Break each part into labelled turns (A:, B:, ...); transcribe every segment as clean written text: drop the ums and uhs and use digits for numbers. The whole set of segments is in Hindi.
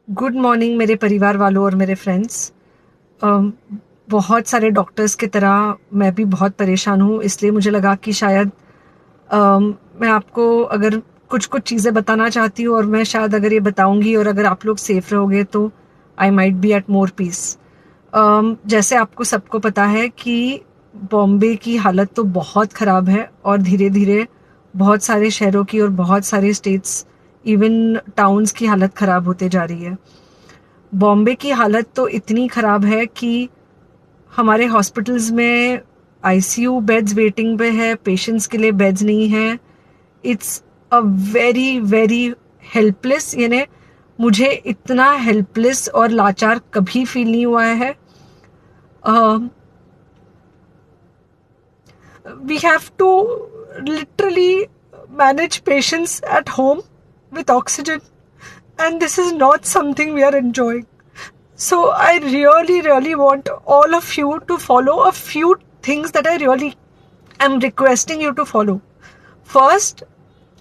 A: गुड मॉर्निंग मेरे परिवार वालों और मेरे फ्रेंड्स। बहुत सारे डॉक्टर्स की तरह मैं भी बहुत परेशान हूँ, इसलिए मुझे लगा कि शायद मैं आपको अगर कुछ कुछ चीज़ें बताना चाहती हूँ और मैं शायद अगर ये बताऊँगी और अगर आप लोग सेफ रहोगे तो I might be at more peace. जैसे आपको सबको पता है कि बॉम्बे की हालत तो बहुत ख़राब है और धीरे धीरे बहुत सारे शहरों की और बहुत सारे स्टेट्स, इवन टाउन्स की हालत ख़राब होते जा रही है। बॉम्बे की हालत तो इतनी ख़राब है कि हमारे हॉस्पिटल्स में आईसीयू बेड्स वेटिंग पे है, पेशेंट्स के लिए बेड्स नहीं है। It's a very very helpless, यानी मुझे इतना हेल्पलेस और लाचार कभी फील नहीं हुआ है। We have to literally manage patients at home with oxygen, and this is not something we are enjoying. So I really want all of you to follow a few things that I really am requesting you to follow. First,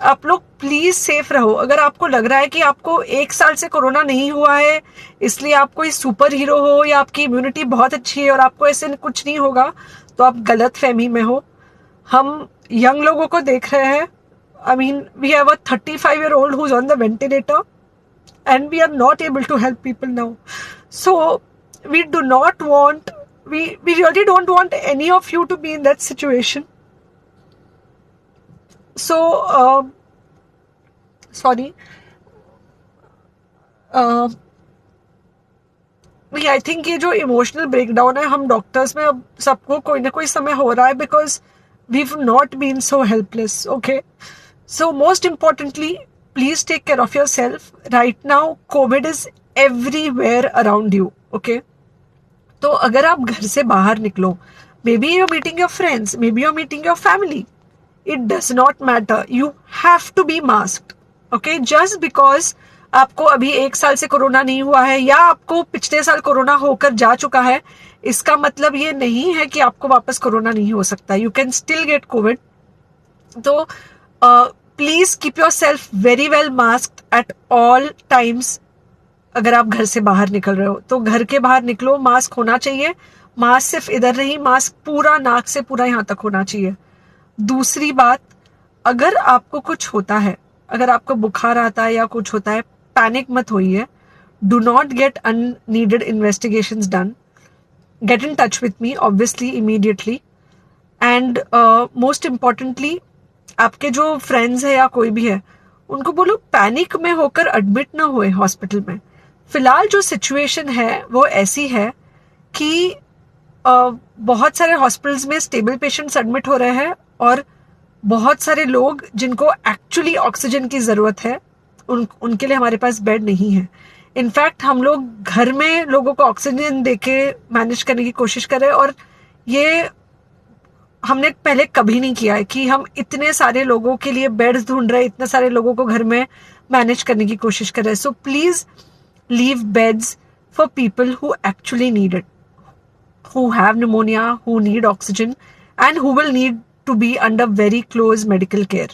A: आप लोग प्लीज सेफ रहो। अगर आपको लग रहा है कि आपको एक साल से कोरोना नहीं हुआ है इसलिए आप कोई सुपर हीरो हो या आपकी इम्यूनिटी बहुत अच्छी है और आपको ऐसे कुछ नहीं होगा, तो आप गलत फहमी में हो। हम यंग लोगों को देख रहे हैं। I mean, we have a 35-year-old who's on the ventilator and we are not able to help people now. So we do not want, we really don't want any of you to be in that situation. So sorry. I think ये जो इमोशनल ब्रेकडाउन है हम डॉक्टर्स में अब सबको कोई ना कोई समय हो रहा है, because we not been so helpless. Okay, so most importantly please take care of your self. Right now COVID is everywhere around you. Okay, तो अगर आप घर से बाहर निकलो, maybe you're meeting your friends, maybe you're meeting your family, it does not matter, you have to be masked. Okay, just because आपको अभी एक साल से कोरोना नहीं हुआ है या आपको पिछले साल कोरोना होकर जा चुका है, इसका मतलब ये नहीं है कि आपको वापस कोरोना नहीं हो सकता। You can still get COVID. तो please keep yourself very well masked at all times. अगर आप घर से बाहर निकल रहे हो तो घर के बाहर निकलो, मास्क होना चाहिए। मास्क सिर्फ इधर नहीं, मास्क पूरा नाक से पूरा यहाँ तक होना चाहिए। दूसरी बात, अगर आपको कुछ होता है, अगर आपको बुखार आता है या कुछ होता है, पैनिक मत होइए। Do not get unneeded investigations done. Get in touch with me obviously immediately. And most importantly, आपके जो फ्रेंड्स है या कोई भी है उनको बोलो पैनिक में होकर एडमिट ना हुए हॉस्पिटल में। फिलहाल जो सिचुएशन है वो ऐसी है कि बहुत सारे हॉस्पिटल्स में स्टेबल पेशेंट्स एडमिट हो रहे हैं और बहुत सारे लोग जिनको एक्चुअली ऑक्सीजन की ज़रूरत है उनके लिए हमारे पास बेड नहीं है। इनफैक्ट हम लोग घर में लोगों को ऑक्सीजन देके मैनेज करने की कोशिश कर रहे हैं, और ये हमने पहले कभी नहीं किया है कि हम इतने सारे लोगों के लिए बेड्स ढूंढ रहे हैं, इतने सारे लोगों को घर में मैनेज करने की कोशिश कर रहे हैं। So please leave beds for people who actually need it, who have pneumonia, who need oxygen, and who will need to be under very close medical care.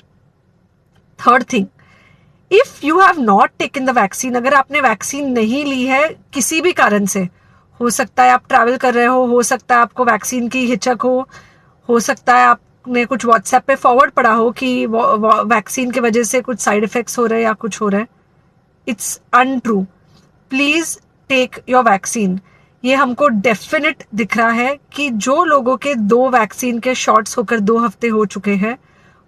A: Third thing, if you have not taken the vaccine, अगर आपने वैक्सीन नहीं ली है किसी भी कारण से, हो सकता है आप ट्रैवल कर रहे हो सकता है आपको वैक्सीन की हिचक हो सकता है आपने कुछ व्हाट्सएप पे फॉरवर्ड पढ़ा हो कि वैक्सीन की वजह से कुछ साइड इफेक्ट्स हो रहे हैं या कुछ हो रहा है, it's untrue. Please take your vaccine. ये हमको डेफिनेट दिख रहा है कि जो लोगों के 2 वैक्सीन के शॉट्स होकर 2 हफ्ते हो चुके हैं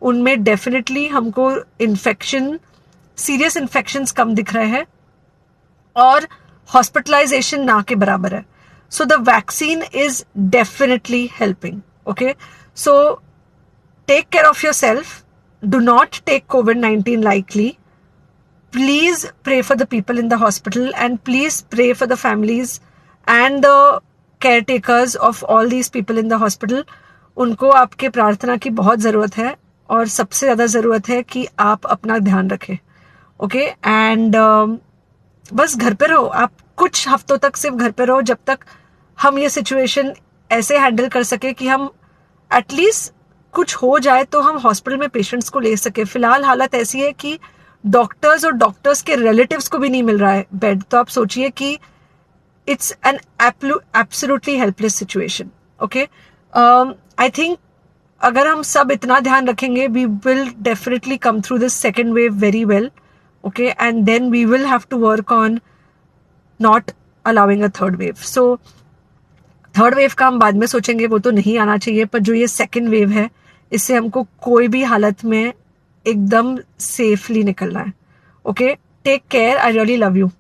A: उनमें डेफिनेटली हमको इन्फेक्शन, सीरियस इन्फेक्शंस कम दिख रहे हैं और हॉस्पिटलाइजेशन ना के बराबर है। So the vaccine is definitely helping. Okay, so take care of your self, do not take COVID-19 lightly. Please pray for the people in the hospital and please pray for the families and the caretakers of all these people in the hospital. उनको आपके प्रार्थना की बहुत ज़रूरत है और सबसे ज़्यादा ज़रूरत है कि आप अपना ध्यान रखें। ओके, एंड बस घर पे रहो। आप कुछ हफ्तों तक सिर्फ घर पे रहो जब तक हम ये सिचुएशन ऐसे हैंडल कर सके कि हम एटलीस्ट कुछ हो जाए तो हम हॉस्पिटल में पेशेंट्स को ले सके। फिलहाल हालत ऐसी है कि डॉक्टर्स और डॉक्टर्स के रिलेटिव्स को भी नहीं मिल रहा है बेड, तो आप सोचिए कि it's an absolutely helpless situation. Okay, I think अगर हम सब इतना ध्यान रखेंगे, we will definitely come through this second wave very well. Okay, and then we will have to work on not allowing a third wave. So third wave का हम बाद में सोचेंगे, वो तो नहीं आना चाहिए, पर जो ये सेकेंड वेव है, इससे हमको कोई भी हालत में एकदम सेफली निकलना है. Okay, take care, I really love you.